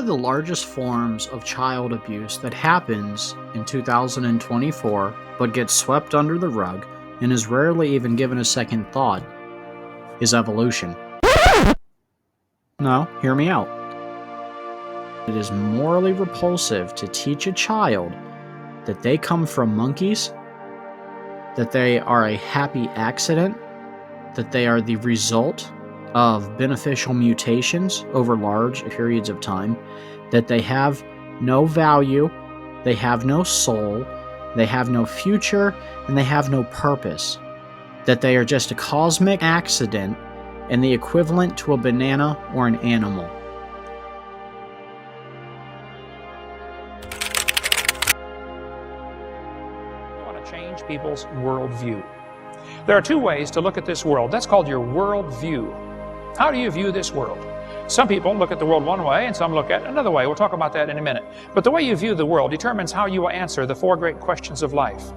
of the largest forms of child abuse that happens in 2024 but gets swept under the rug and is rarely even given a second thought is evolution. No, hear me out. It is morally repulsive to teach a child that they come from monkeys, that they are a happy accident, that they are the result of beneficial mutations over large periods of time, that they have no value, they have no soul, they have no future, and they have no purpose, that they are just a cosmic accident and the equivalent to a banana or an animal. You want to change people's worldview. There are two ways to look at this world. That's called your worldview. How do you view this world? Some people look at the world one way and some look at it another way. We'll talk about that in a minute. But the way you view the world determines how you will answer the four great questions of life.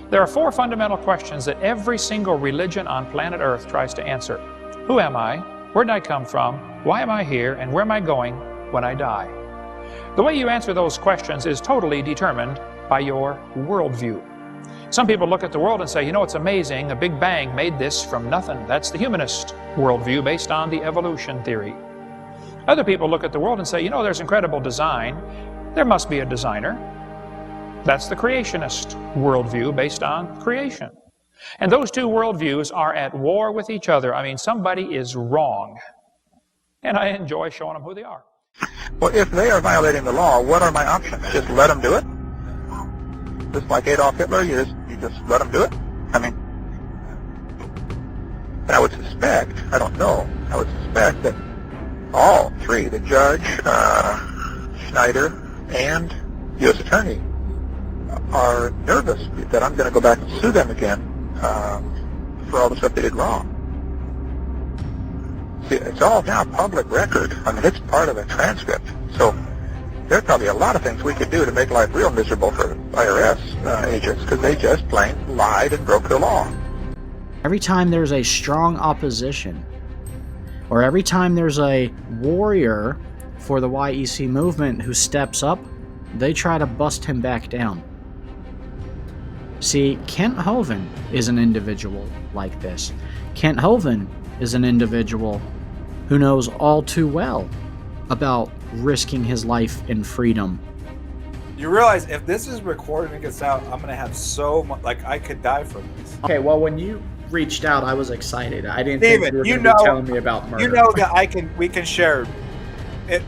There are four fundamental questions that every single religion on planet Earth tries to answer. Who am I? Where did I come from? Why am I here? And where am I going when I die? The way you answer those questions is totally determined by your worldview. Some people look at the world and say, you know, it's amazing, the Big Bang made this from nothing. That's the humanist worldview based on the evolution theory. Other people look at the world and say, you know, there's incredible design. There must be a designer. That's the creationist worldview based on creation. And those two worldviews are at war with each other. I mean, somebody is wrong. And I enjoy showing them who they are. Well, if they are violating the law, what are my options? Just let them do it? Just like Adolf Hitler, you just let them do it? I mean, I would suspect, I don't know, I would suspect that all three, the judge, Schneider, and U.S. Attorney, are nervous that I'm going to go back and sue them again for all the stuff they did wrong. See, it's all now public record. I mean, it's part of a transcript. So there's probably a lot of things we could do to make life real miserable for IRS agents because they just plain lied and broke the law. Every time there's a strong opposition, or every time there's a warrior for the YEC movement who steps up, they try to bust him back down. See, Kent Hovind is an individual like this. Kent Hovind is an individual who knows all too well about risking his life in freedom. You realize if this is recorded and gets out, I'm going to have so much, like I could die from this. Okay, well, when you reached out, I was excited. I didn't Steven, think you were going to be telling me about murder. You know that we can share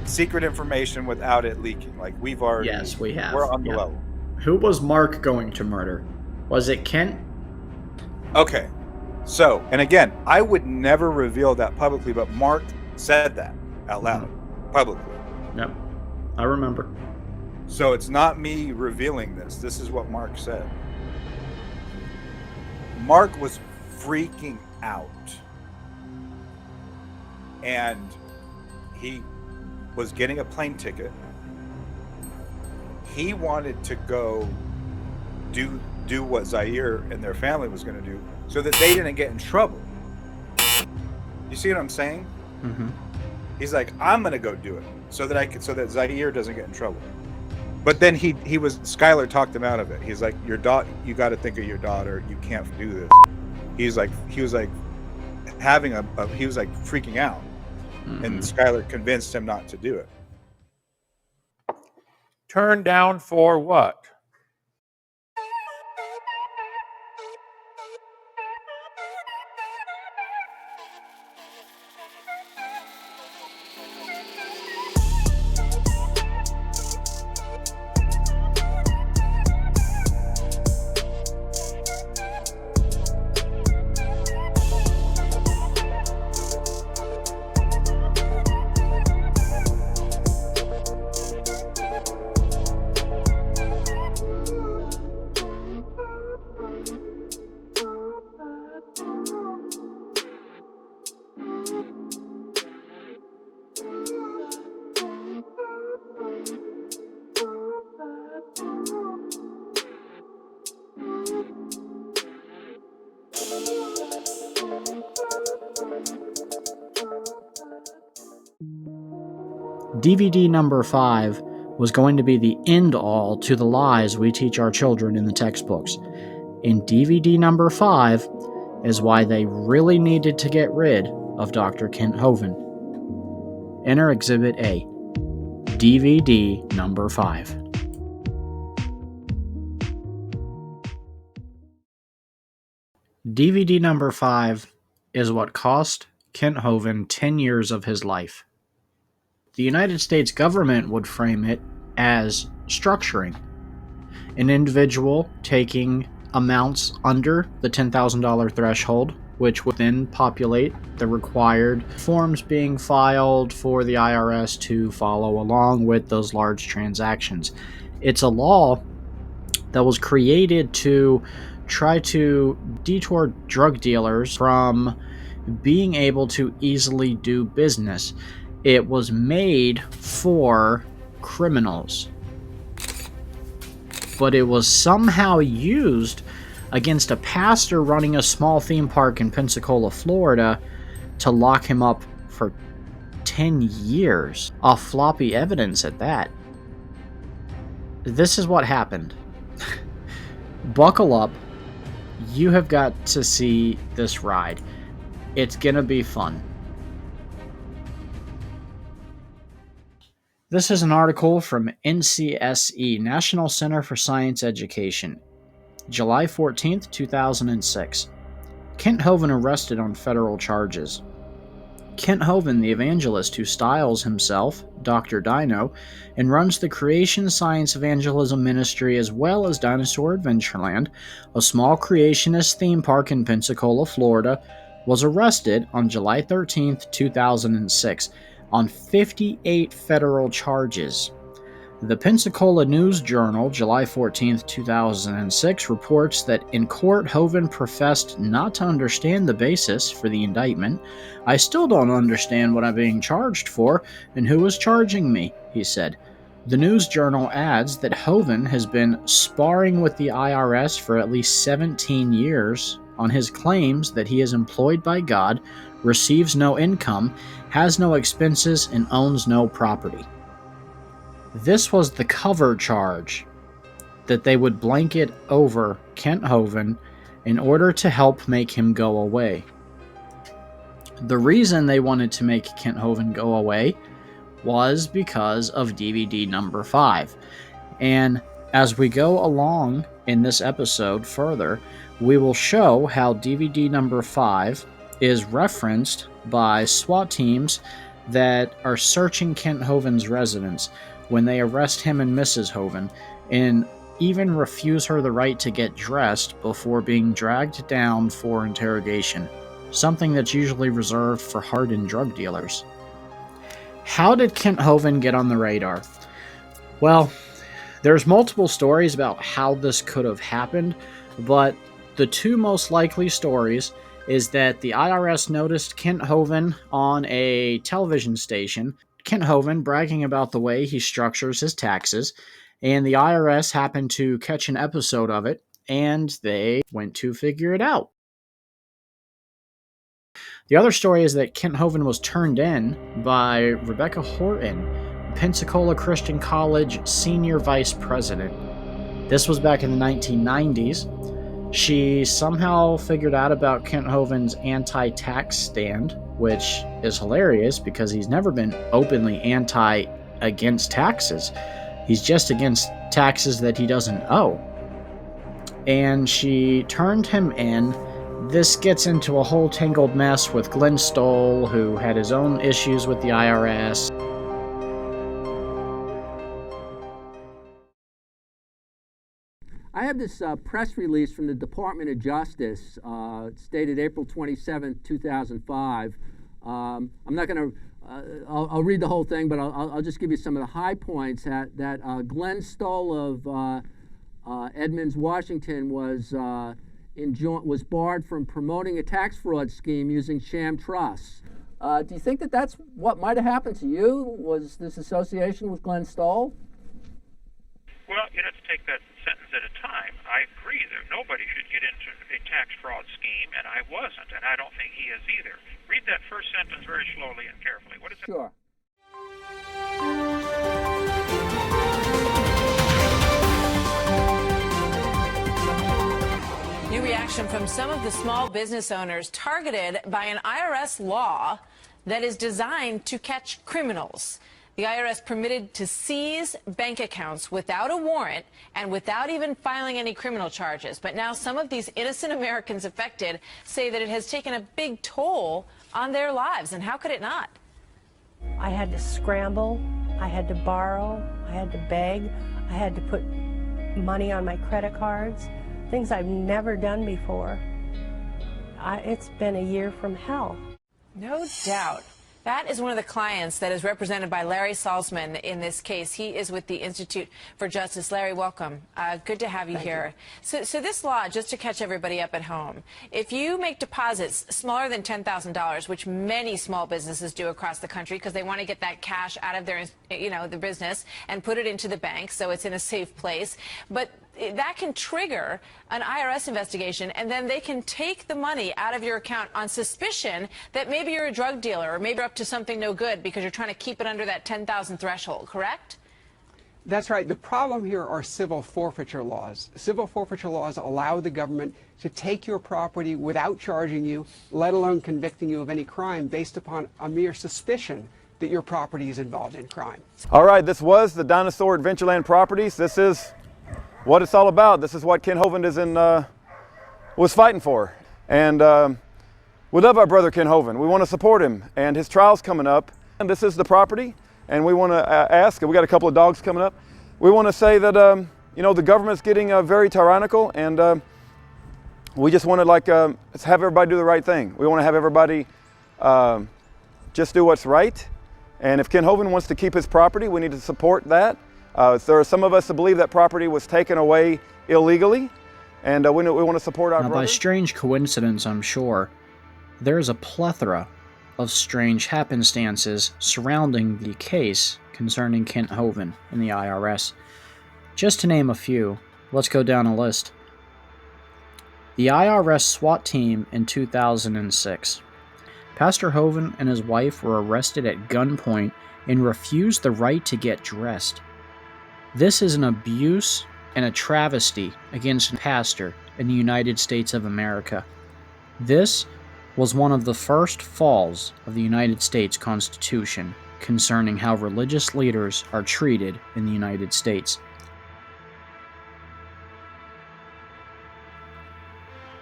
secret information without it leaking. Like we've already. Yes, we have. We're on the level. Who was Mark going to murder? Was it Kent? Okay, so, and again, I would never reveal that publicly, but Mark said that out loud, publicly. Yep, I remember. So it's not me revealing this. This is what Mark said. Mark was freaking out. And he was getting a plane ticket. He wanted to go do what Zaire and their family was going to do so that they didn't get in trouble. You see what I'm saying? Mm-hmm. He's like, I'm going to go do it so that Zaire doesn't get in trouble. But then Skylar talked him out of it. He's like, you got to think of your daughter. You can't do this. He was like freaking out. Mm-hmm. And Skylar convinced him not to do it. Turned down for what? DVD number 5 was going to be the end-all to the lies we teach our children in the textbooks. And DVD number 5 is why they really needed to get rid of Dr. Kent Hovind. Enter Exhibit A, DVD number 5. DVD number 5 is what cost Kent Hovind 10 years of his life. The United States government would frame it as structuring. An individual taking amounts under the $10,000 threshold, which would then populate the required forms being filed for the IRS to follow along with those large transactions. It's a law that was created to try to detour drug dealers from being able to easily do business. It was made for criminals, but it was somehow used against a pastor running a small theme park in Pensacola, Florida, to lock him up for 10 years, off floppy evidence at that. This is what happened. Buckle up. You have got to see this ride. It's gonna be fun. This is an article from NCSE, National Center for Science Education, July 14th, 2006. Kent Hovind arrested on federal charges. Kent Hovind, the evangelist who styles himself Dr. Dino and runs the Creation Science Evangelism Ministry as well as Dinosaur Adventureland, a small creationist theme park in Pensacola, Florida, was arrested on July 13, 2006, on 58 federal charges. The Pensacola News-Journal, July 14, 2006, reports that in court, Hovind professed not to understand the basis for the indictment. "I still don't understand what I'm being charged for, and who is charging me," he said. The News-Journal adds that Hovind has been sparring with the IRS for at least 17 years on his claims that he is employed by God, receives no income, has no expenses, and owns no property. This was the cover charge that they would blanket over Kent Hovind in order to help make him go away. The reason they wanted to make Kent Hovind go away was because of DVD number 5. And as we go along in this episode further, we will show how DVD number 5 is referenced by SWAT teams that are searching Kent Hovind's residence when they arrest him and Mrs. Hovind, and even refuse her the right to get dressed before being dragged down for interrogation, something that's usually reserved for hardened drug dealers. How did Kent Hovind get on the radar? Well, there's multiple stories about how this could have happened, but the two most likely stories is that the IRS noticed Kent Hovind on a television station, Kent Hovind bragging about the way he structures his taxes, and the IRS happened to catch an episode of it, and they went to figure it out. The other story is that Kent Hovind was turned in by Rebecca Horton, Pensacola Christian College senior vice president. This was back in the 1990s. She somehow figured out about Kent Hovind's anti-tax stand, which is hilarious because he's never been openly against taxes. He's just against taxes that he doesn't owe. And she turned him in. This gets into a whole tangled mess with Glenn Stoll, who had his own issues with the IRS. I have this press release from the Department of Justice, stated April 27, 2005. I'm not going to, I'll read the whole thing, but I'll just give you some of the high points. That Glenn Stoll of Edmonds, Washington, was barred from promoting a tax fraud scheme using sham trusts. Do you think that that's what might have happened to you? Was this association with Glenn Stoll? Well, you have to take that sentence at a time. I agree that nobody should get into a tax fraud scheme, and I wasn't, and I don't think he is either. Read that first sentence very slowly and carefully. What is it? Sure. New reaction from some of the small business owners targeted by an IRS law that is designed to catch criminals. The IRS permitted to seize bank accounts without a warrant and without even filing any criminal charges. But now some of these innocent Americans affected say that it has taken a big toll on their lives. And how could it not? I had to scramble, I had to borrow, I had to beg, I had to put money on my credit cards, things I've never done before. It's been a year from hell. No doubt. That is one of the clients that is represented by Larry Salzman in this case. He is with the Institute for Justice. Larry, welcome. Good to have you here. So this law, just to catch everybody up at home, if you make deposits smaller than $10,000, which many small businesses do across the country because they want to get that cash out of their, the business and put it into the bank so it's in a safe place, but that can trigger an IRS investigation, and then they can take the money out of your account on suspicion that maybe you're a drug dealer or maybe you're up to something no good because you're trying to keep it under that 10,000 threshold, correct? That's right. The problem here are civil forfeiture laws. Civil forfeiture laws allow the government to take your property without charging you, let alone convicting you of any crime based upon a mere suspicion that your property is involved in crime. All right, this was the Dinosaur Adventureland Properties. This is what it's all about. This is what Kent Hovind was fighting for. And we love our brother Kent Hovind. We want to support him, and his trial's coming up. And this is the property, and we want to ask, we got a couple of dogs coming up. We want to say that, the government's getting very tyrannical, and we just want to have everybody do the right thing. We want to have everybody just do what's right. And if Kent Hovind wants to keep his property, we need to support that. There are some of us that believe that property was taken away illegally, and we want to support our brother. By strange coincidence, I'm sure, there's a plethora of strange happenstances surrounding the case concerning Kent Hovind and the IRS. Just to name a few, let's go down a list. The IRS SWAT team in 2006. Pastor Hovind and his wife were arrested at gunpoint and refused the right to get dressed. This is an abuse and a travesty against a pastor in the United States of America. This was one of the first falls of the United States Constitution concerning how religious leaders are treated in the United States.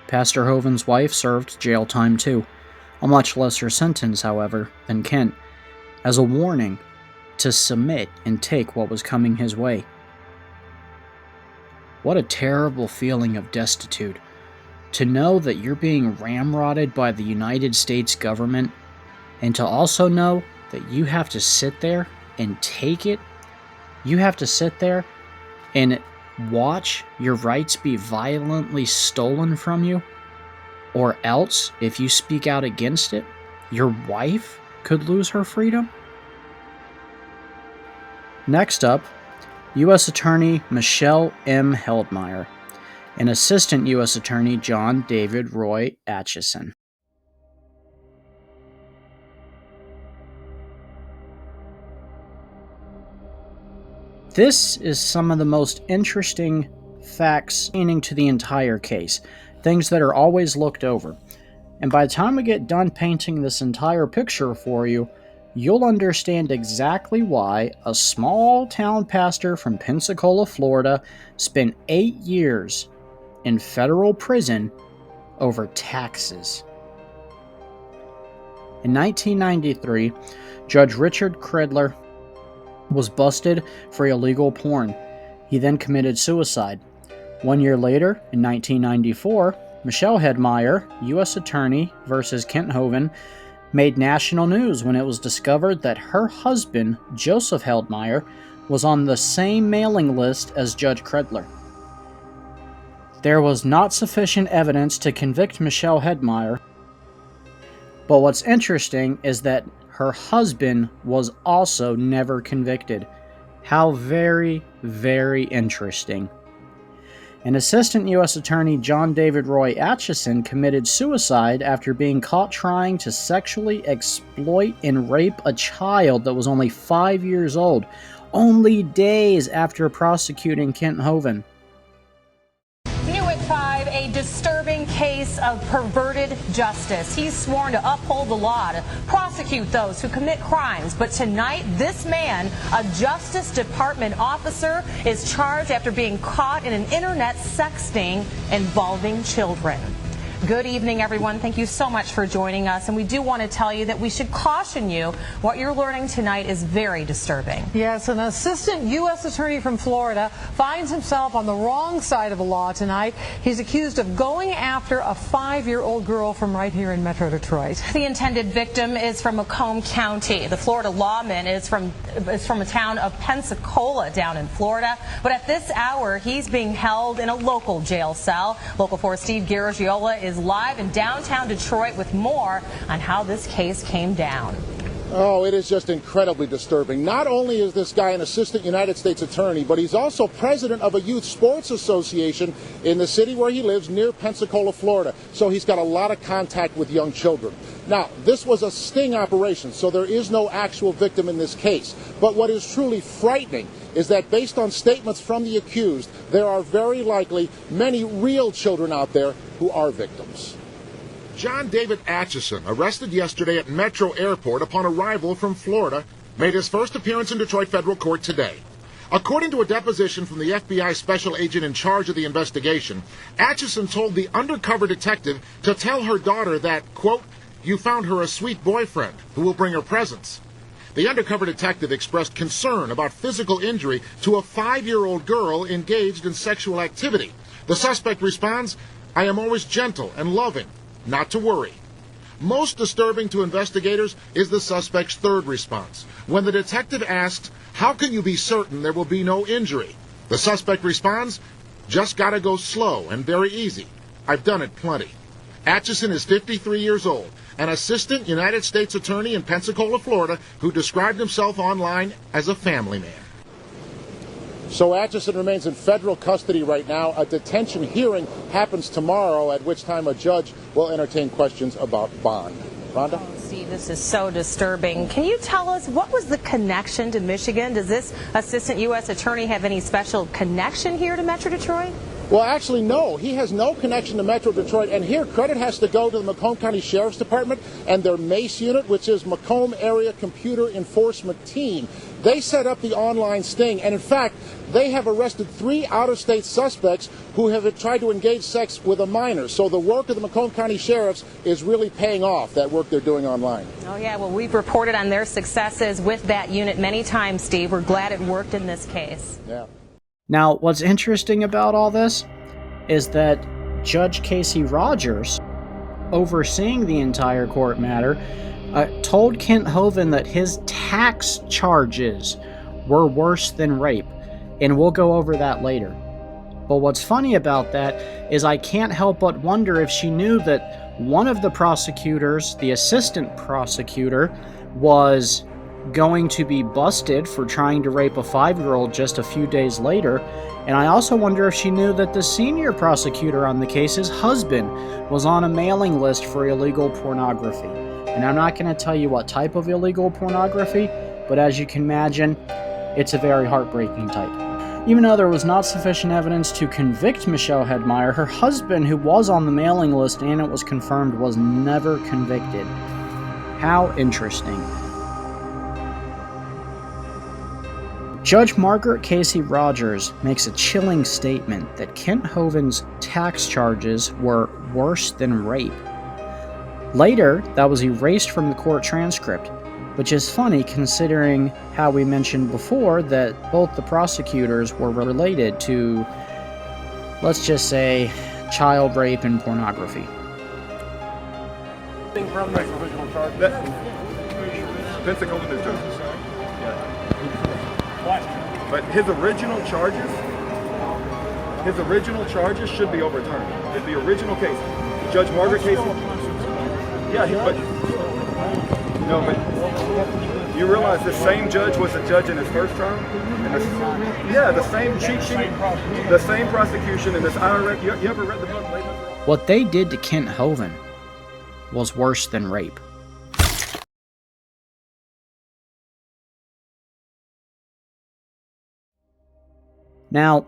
Pastor Hovind's wife served jail time too, a much lesser sentence, however, than Kent, as a warning to submit and take what was coming his way. What a terrible feeling of destitute, to know that you're being ramrodded by the United States government, and to also know that you have to sit there and take it. You have to sit there and watch your rights be violently stolen from you, or else, if you speak out against it, your wife could lose her freedom. Next up, U.S. Attorney Michelle M. Heldmeyer and Assistant U.S. Attorney John David Roy Atchison. This is some of the most interesting facts pertaining to the entire case, things that are always looked over. And by the time we get done painting this entire picture for you, you'll understand exactly why a small-town pastor from Pensacola, Florida, spent 8 years in federal prison over taxes. In 1993, Judge Richard Credler was busted for illegal porn. He then committed suicide. 1 year later, in 1994, Michelle Heldmeyer, U.S. Attorney versus Kent Hovind, made national news when it was discovered that her husband, Joseph Heldmeyer, was on the same mailing list as Judge Credler. There was not sufficient evidence to convict Michelle Heldmeyer, but what's interesting is that her husband was also never convicted. How very, very interesting. And Assistant U.S. Attorney John David Roy Atchison committed suicide after being caught trying to sexually exploit and rape a child that was only 5 years old, only days after prosecuting Kent Hovind. New 5, a disturbing case of perverted justice. He's sworn to uphold the law, to prosecute those who commit crimes. But tonight, this man, a Justice Department officer, is charged after being caught in an internet sexting involving children. Good evening, everyone. Thank you so much for joining us. And we do want to tell you that we should caution you. What you're learning tonight is very disturbing. Yes, an assistant U.S. attorney from Florida finds himself on the wrong side of the law tonight. He's accused of going after a 5-year-old girl from right here in Metro Detroit. The intended victim is from Macomb County. The Florida lawman is from a town of Pensacola down in Florida. But at this hour, he's being held in a local jail cell. Local 4 Steve Garagiola is live in downtown Detroit with more on how this case came down. Oh, it is just incredibly disturbing. Not only is this guy an assistant United States attorney, but he's also president of a youth sports association in the city where he lives near Pensacola, Florida. So he's got a lot of contact with young children. Now, this was a sting operation, so there is no actual victim in this case. But what is truly frightening is that based on statements from the accused, there are very likely many real children out there who are victims. John David Atchison, arrested yesterday at Metro Airport upon arrival from Florida, made his first appearance in Detroit Federal Court today. According to a deposition from the FBI special agent in charge of the investigation, Atchison told the undercover detective to tell her daughter that, quote, "You found her a sweet boyfriend who will bring her presents." The undercover detective expressed concern about physical injury to a 5-year-old girl engaged in sexual activity. The suspect responds, "I am always gentle and loving. Not to worry." Most disturbing to investigators is the suspect's third response. When the detective asks, "How can you be certain there will be no injury?" The suspect responds, "Just gotta go slow and very easy. I've done it plenty." Atchison is 53 years old, an assistant United States attorney in Pensacola, Florida, who described himself online as a family man. So Atchison remains in federal custody right now. A detention hearing happens tomorrow, at which time a judge will entertain questions about bond. Rhonda? Oh, Steve, this is so disturbing. Can you tell us what was the connection to Michigan? Does this assistant U.S. attorney have any special connection here to Metro Detroit? Well, actually, no. He has no connection to Metro Detroit. And here, credit has to go to the Macomb County Sheriff's Department and their MACE unit, which is Macomb Area Computer Enforcement Team. They set up the online sting. And in fact, they have arrested 3 out-of-state suspects who have tried to engage sex with a minor. So the work of the Macomb County Sheriffs is really paying off, that work they're doing online. Oh, yeah. Well, we've reported on their successes with that unit many times, Steve. We're glad it worked in this case. Yeah. Now, what's interesting about all this is that Judge Casey Rogers, overseeing the entire court matter, told Kent Hovind that his tax charges were worse than rape, and we'll go over that later. But what's funny about that is I can't help but wonder if she knew that one of the prosecutors, the assistant prosecutor, was going to be busted for trying to rape a 5-year-old just a few days later. And I also wonder if she knew that the senior prosecutor on the case's husband was on a mailing list for illegal pornography. And I'm not going to tell you what type of illegal pornography, but as you can imagine, it's a very heartbreaking type. Even though there was not sufficient evidence to convict Michelle Hedmeyer, her husband, who was on the mailing list and it was confirmed, was never convicted. How interesting. Judge Margaret Casey Rogers makes a chilling statement that Kent Hovind's tax charges were worse than rape. Later, that was erased from the court transcript, which is funny considering how we mentioned before that both the prosecutors were related to, let's just say, child rape and pornography. From the original charge. Pensacola, New Jersey. But his original charges should be overturned. The original case, Judge Margaret Casey. Yeah, but you realize the same judge was a judge in his first trial? And the same cheat sheet, the same prosecution, and this IRS. You ever read the book? What they did to Kent Hovind was worse than rape. Now,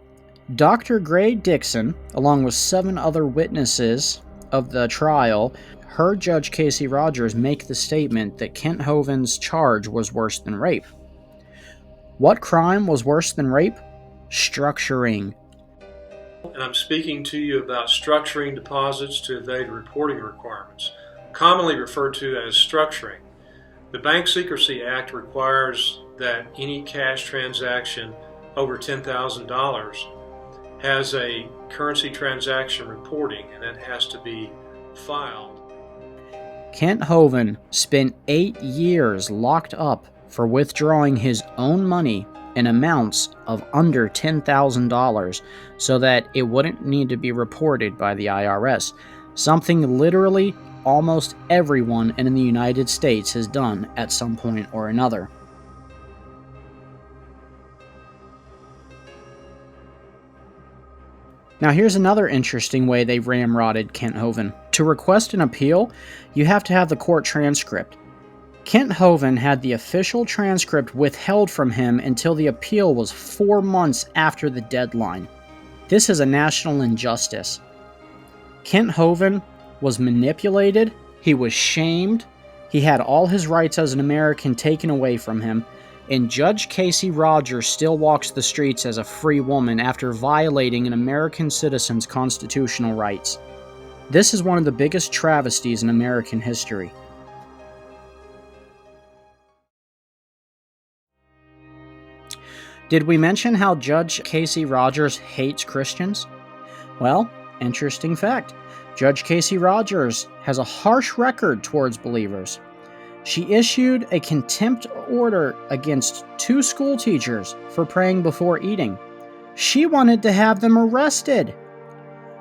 Dr. Gray Dixon, along with 7 other witnesses of the trial, heard Judge Casey Rogers make the statement that Kent Hovind's charge was worse than rape. What crime was worse than rape? Structuring. And I'm speaking to you about structuring deposits to evade reporting requirements, commonly referred to as structuring. The Bank Secrecy Act requires that any cash transaction over $10,000 has a currency transaction reporting, and that has to be filed. Kent Hovind spent 8 years locked up for withdrawing his own money in amounts of under $10,000 so that it wouldn't need to be reported by the IRS, something literally almost everyone in the United States has done at some point or another. Now here's another interesting way they ramrodded Kent Hovind. To request an appeal, you have to have the court transcript. Kent Hovind had the official transcript withheld from him until the appeal was 4 months after the deadline. This is a national injustice. Kent Hovind was manipulated, he was shamed, he had all his rights as an American taken away from him, and Judge Casey Rogers still walks the streets as a free woman after violating an American citizen's constitutional rights. This is one of the biggest travesties in American history. Did we mention how Judge Casey Rogers hates Christians? Well, interesting fact. Judge Casey Rogers has a harsh record towards believers. She issued a contempt order against 2 school teachers for praying before eating. She wanted to have them arrested.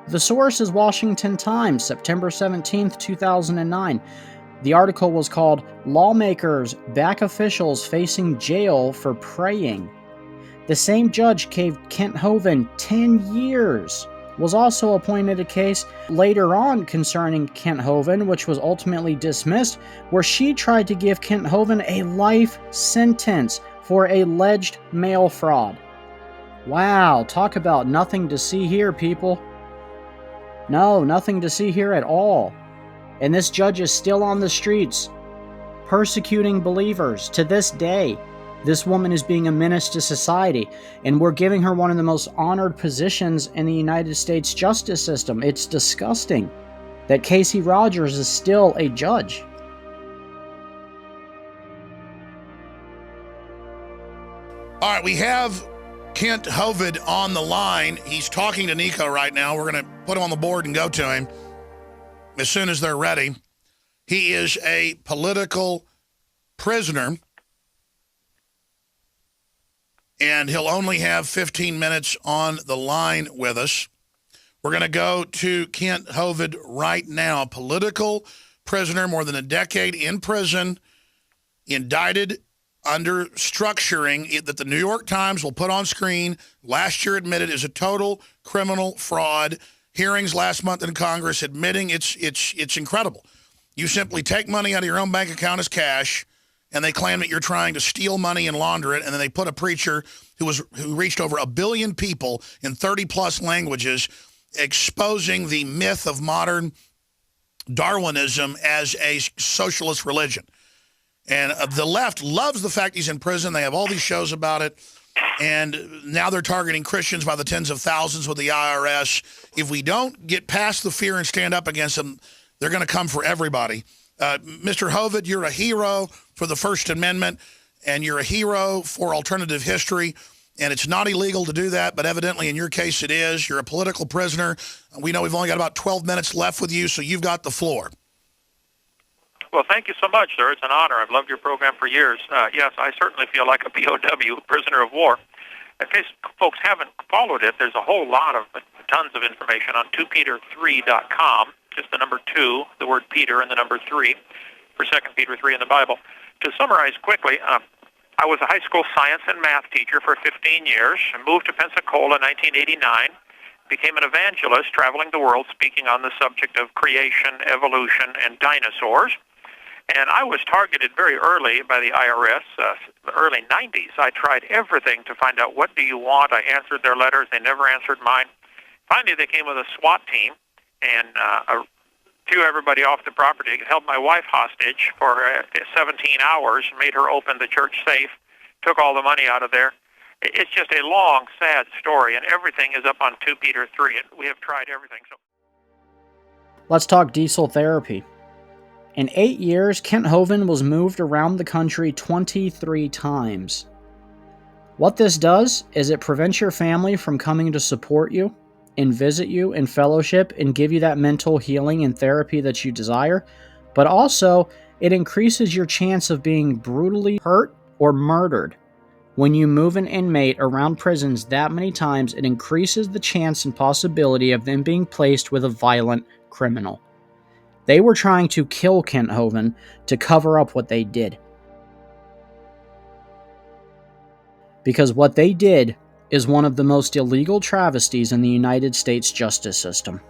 The source is Washington Times, September 17, 2009. The article was called "Lawmakers Back Officials Facing Jail for Praying." The same judge gave Kent Hovind 10 years. Was also appointed a case later on concerning Kent Hovind, which was ultimately dismissed, where she tried to give Kent Hovind a life sentence for alleged mail fraud. Wow, talk about nothing to see here, people. No, nothing to see here at all. And this judge is still on the streets, persecuting believers to this day. This woman is being a menace to society, and we're giving her one of the most honored positions in the United States justice system. It's disgusting that Casey Rogers is still a judge. All right, we have Kent Hovind on the line. He's talking to Nico right now. We're going to put him on the board and go to him as soon as they're ready. He is a political prisoner, and he'll only have 15 minutes on the line with us. We're going to go to Kent Hovind right now. Political prisoner, more than a decade in prison, indicted under structuring that the New York Times will put on screen. Last year admitted is a total criminal fraud. Hearings last month in Congress admitting it's incredible. You simply take money out of your own bank account as cash, and they claim that you're trying to steal money and launder it, and then they put a preacher who reached over 1 billion people in 30-plus languages, exposing the myth of modern Darwinism as a socialist religion. And the left loves the fact he's in prison. They have all these shows about it, and now they're targeting Christians by the tens of thousands with the IRS. If we don't get past the fear and stand up against them, they're going to come for everybody. Mr. Hovind, you're a hero for the First Amendment, and you're a hero for alternative history, and it's not illegal to do that, but evidently in your case it is. You're a political prisoner. We know we've only got about 12 minutes left with you, so you've got the floor. Well, thank you so much, sir. It's an honor. I've loved your program for years. Yes, I certainly feel like a POW, prisoner of war. In case folks haven't followed it, there's a whole lot of tons of information on 2Peter3.com. Just the number 2, the word Peter, and the number 3 for 2 Peter 3 in the Bible. To summarize quickly, I was a high school science and math teacher for 15 years. I moved to Pensacola in 1989, became an evangelist traveling the world speaking on the subject of creation, evolution, and dinosaurs. And I was targeted very early by the IRS, the early 90s. I tried everything to find out, what do you want? I answered their letters. They never answered mine. Finally, they came with a SWAT team and threw everybody off the property, held my wife hostage for 17 hours, made her open the church safe, took all the money out of there. It's just a long, sad story, and everything is up on 2 Peter 3, and we have tried everything. So, Let's talk diesel therapy. In 8 years, Kent Hovind was moved around the country 23 times. What this does is it prevents your family from coming to support you and visit you in fellowship and give you that mental healing and therapy that you desire, but also it increases your chance of being brutally hurt or murdered. When you move an inmate around prisons that many times, it increases the chance and possibility of them being placed with a violent criminal. They were trying to kill Kent Hovind to cover up what they did. Because what they did is one of the most illegal travesties in the United States justice system.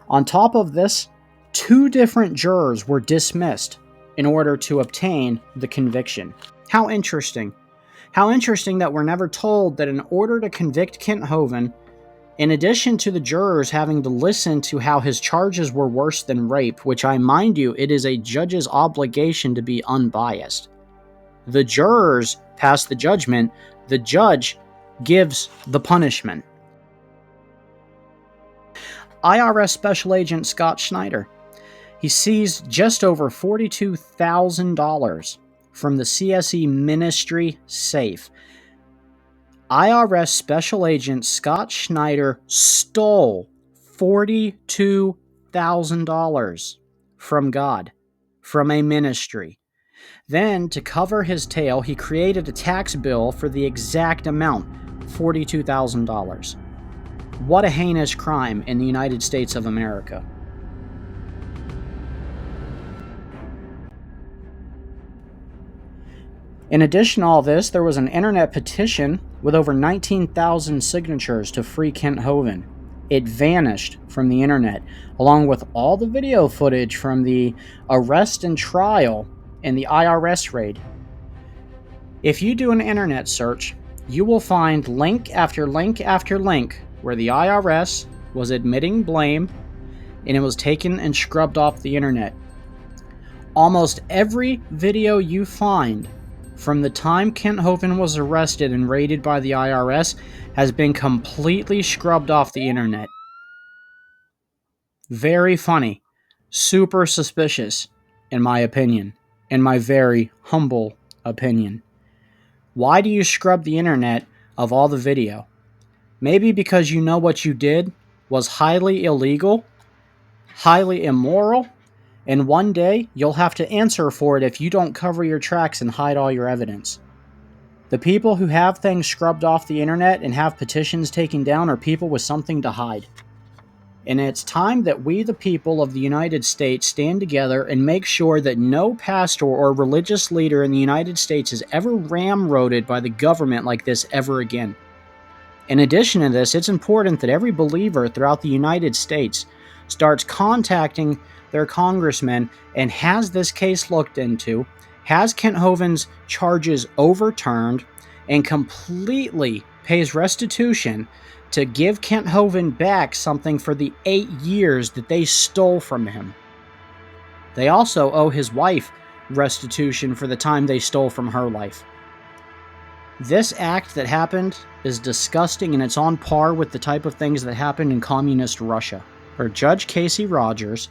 On top of this, 2 different jurors were dismissed in order to obtain the conviction. How interesting. How interesting that we're never told that in order to convict Kent Hovind, in addition to the jurors having to listen to how his charges were worse than rape, which I mind you, it is a judge's obligation to be unbiased. The jurors pass the judgment, the judge gives the punishment. IRS Special Agent Scott Schneider, he seized just over $42,000 from the CSE ministry safe. IRS Special Agent Scott Schneider stole $42,000 from God, from a ministry. Then, to cover his tail, he created a tax bill for the exact amount, $42,000. What a heinous crime in the United States of America. In addition to all this, there was an internet petition with over 19,000 signatures to free Kent Hovind. It vanished from the internet, along with all the video footage from the arrest and trial and the IRS raid. If you do an internet search, you will find link after link after link where the IRS was admitting blame and it was taken and scrubbed off the internet. Almost every video you find from the time Kent Hovind was arrested and raided by the IRS has been completely scrubbed off the internet. Very funny. Super suspicious, in my opinion. In my very humble opinion. Why do you scrub the internet of all the video? Maybe because you know what you did was highly illegal, highly immoral, and one day you'll have to answer for it if you don't cover your tracks and hide all your evidence. The people who have things scrubbed off the internet and have petitions taken down are people with something to hide. And it's time that we, the people of the United States, stand together and make sure that no pastor or religious leader in the United States is ever ramroded by the government like this ever again. In addition to this, it's important that every believer throughout the United States starts contacting their congressmen and has this case looked into, has Kent Hovind's charges overturned, and completely pays restitution to give Kent Hovind back something for the 8 years that they stole from him. They also owe his wife restitution for the time they stole from her life. This act that happened is disgusting, and it's on par with the type of things that happened in communist Russia, where Judge Casey Rogers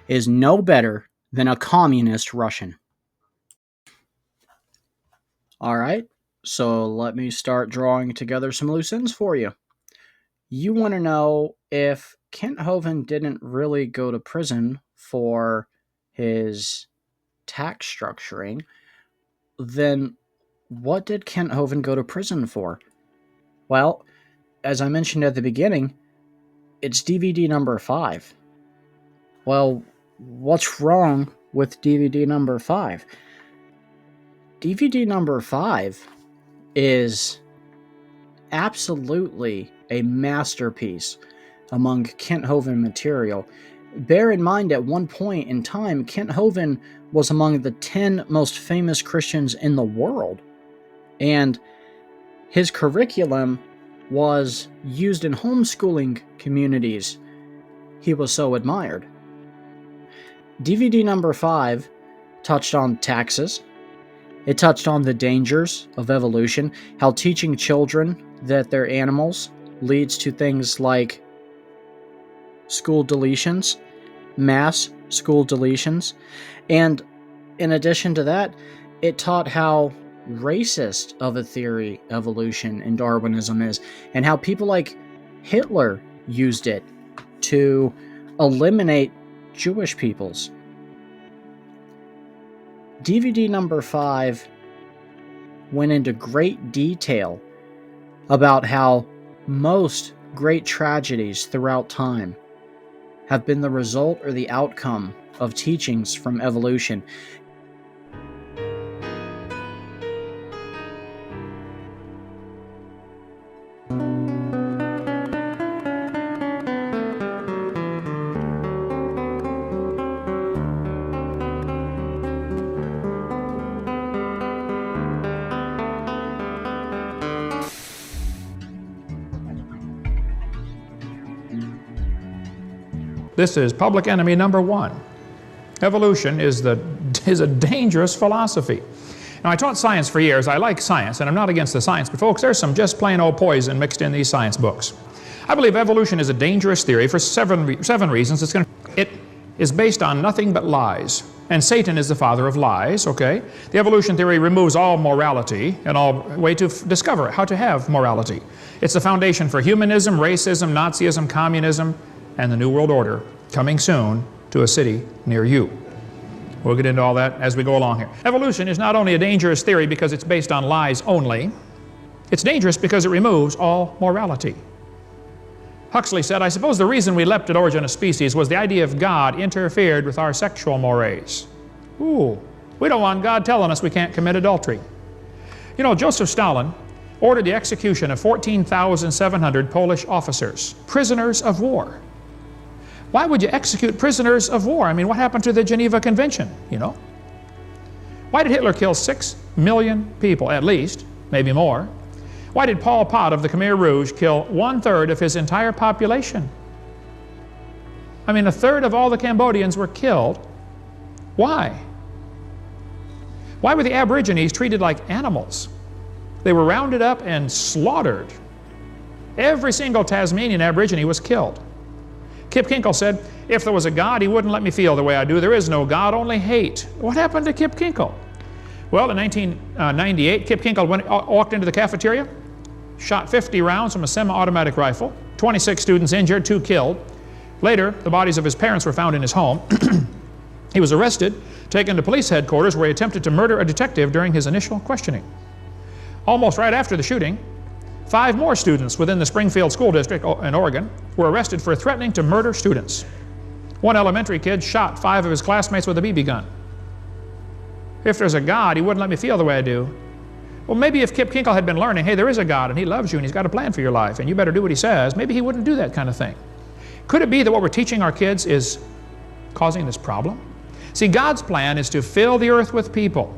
is no better than a communist Russian. All right, so let me start drawing together some loose ends for you. You want to know if Kent Hovind didn't really go to prison for his tax structuring, then what did Kent Hovind go to prison for? Well, as I mentioned at the beginning, it's DVD number 5. Well, what's wrong with DVD number 5? DVD number 5 is absolutely a masterpiece among Kent Hovind material. Bear in mind, at one point in time, Kent Hovind was among the 10 most famous Christians in the world, and his curriculum was used in homeschooling communities. He was so admired. DVD number 5 touched on taxes. It touched on the dangers of evolution, how teaching children that they're animals leads to things like school deletions, mass school deletions, and in addition to that, it taught how racist of a theory evolution and Darwinism is, and how people like Hitler used it to eliminate Jewish peoples. DVD number 5 went into great detail about how most great tragedies throughout time have been the result or the outcome of teachings from evolution. This is public enemy number 1. Evolution is a dangerous philosophy. Now, I taught science for years. I like science, and I'm not against the science, but folks, there's some just plain old poison mixed in these science books. I believe evolution is a dangerous theory for seven reasons. It is based on nothing but lies, and Satan is the father of lies, okay? The evolution theory removes all morality and all way to discover how to have morality. It's the foundation for humanism, racism, Nazism, communism, and the New World Order, coming soon to a city near you. We'll get into all that as we go along here. Evolution is not only a dangerous theory because it's based on lies only, it's dangerous because it removes all morality. Huxley said, I suppose the reason we leapt at origin of species was the idea of God interfered with our sexual mores. Ooh, we don't want God telling us we can't commit adultery. You know, Joseph Stalin ordered the execution of 14,700 Polish officers, prisoners of war. Why would you execute prisoners of war? I mean, what happened to the Geneva Convention, you know? Why did Hitler kill 6 million people, at least, maybe more? Why did Pol Pot of the Khmer Rouge kill 1/3 of his entire population? I mean, 1/3 of all the Cambodians were killed. Why? Why were the Aborigines treated like animals? They were rounded up and slaughtered. Every single Tasmanian Aborigine was killed. Kip Kinkle said, if there was a God, he wouldn't let me feel the way I do. There is no God, only hate. What happened to Kip Kinkle? Well, in 1998, Kip Kinkle walked into the cafeteria, shot 50 rounds from a semi-automatic rifle, 26 students injured, 2 killed. Later, the bodies of his parents were found in his home. He was arrested, taken to police headquarters where he attempted to murder a detective during his initial questioning. Almost right after the shooting, 5 more students within the Springfield School District in Oregon were arrested for threatening to murder students. One elementary kid shot 5 of his classmates with a BB gun. If there's a God, he wouldn't let me feel the way I do. Well, maybe if Kip Kinkle had been learning, hey, there is a God and he loves you and he's got a plan for your life and you better do what he says, maybe he wouldn't do that kind of thing. Could it be that what we're teaching our kids is causing this problem? See, God's plan is to fill the earth with people.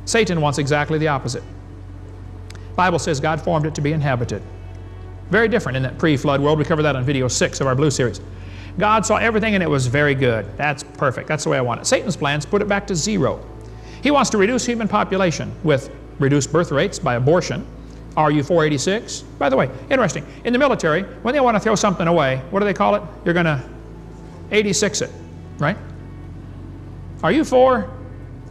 Satan wants exactly the opposite. The Bible says God formed it to be inhabited. Very different in that pre-flood world. We covered that on video 6 of our Blue series. God saw everything and it was very good. That's perfect. That's the way I want it. Satan's plans put it back to 0. He wants to reduce human population with reduced birth rates by abortion. RU 486. By the way, interesting. In the military, when they want to throw something away, what do they call it? You're going to 86 it, right? Are you for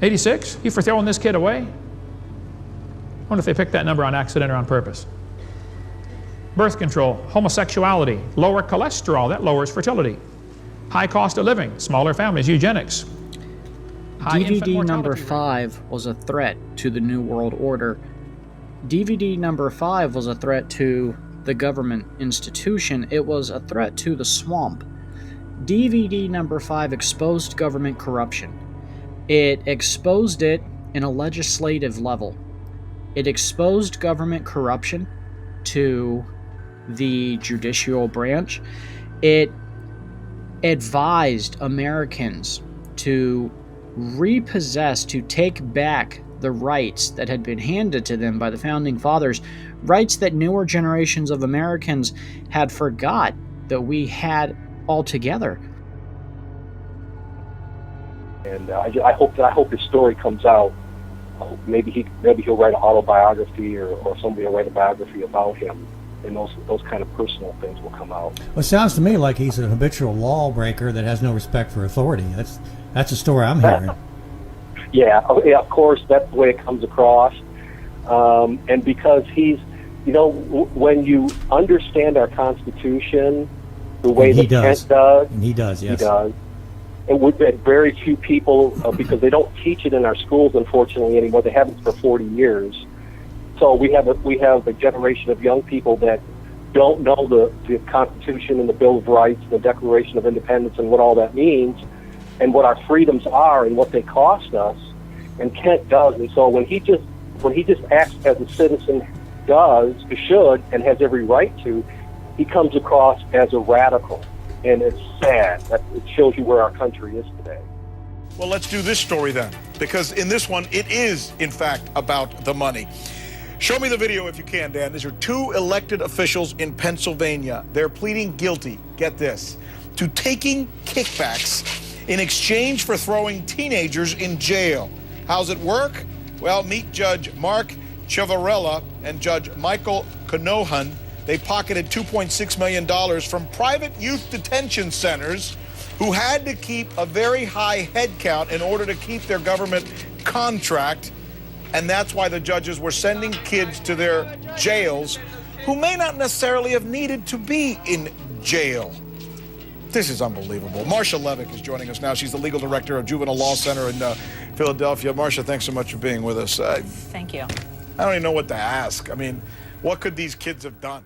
86? You for throwing this kid away? I wonder if they picked that number on accident or on purpose. Birth control, homosexuality, lower cholesterol, that lowers fertility. High cost of living, smaller families, eugenics. DVD number 5 was a threat to the New World Order. DVD number 5 was a threat to the government institution. It was a threat to the swamp. DVD number 5 exposed government corruption. It exposed it in a legislative level. It exposed government corruption to the judicial branch. It advised Americans to repossess, to take back the rights that had been handed to them by the Founding Fathers, rights that newer generations of Americans had forgot that we had altogether. And I hope his story comes out. Maybe he'll write an autobiography, or somebody will write a biography about him, and those kind of personal things will come out. Well, it sounds to me like he's a habitual lawbreaker that has no respect for authority. That's the story I'm hearing. Yeah, of course, that's the way it comes across. And because he's, when you understand our Constitution the way that Kent does, and he does, yes. He does. And we've had very few people, because they don't teach it in our schools, unfortunately, anymore. They haven't for 40 years. So we have a generation of young people that don't know the Constitution and the Bill of Rights, the Declaration of Independence, and what all that means, and what our freedoms are and what they cost us. And Kent does. And so when he just acts as a citizen should, and has every right to, he comes across as a radical. And it's sad. It shows you where our country is today. Well, let's do this story then, because in this one, it is, in fact, about the money. Show me the video if you can, Dan. These are two elected officials in Pennsylvania. They're pleading guilty, get this, to taking kickbacks in exchange for throwing teenagers in jail. How's it work? Well, meet Judge Mark Ciavarella and Judge Michael Kent. They pocketed $2.6 million from private youth detention centers who had to keep a very high head count in order to keep their government contract. And that's why the judges were sending kids to their jails who may not necessarily have needed to be in jail. This is unbelievable. Marcia Levick is joining us now. She's the legal director of Juvenile Law Center in Philadelphia. Marcia, thanks so much for being with us. Thank you. I don't even know what to ask. I mean, what could these kids have done?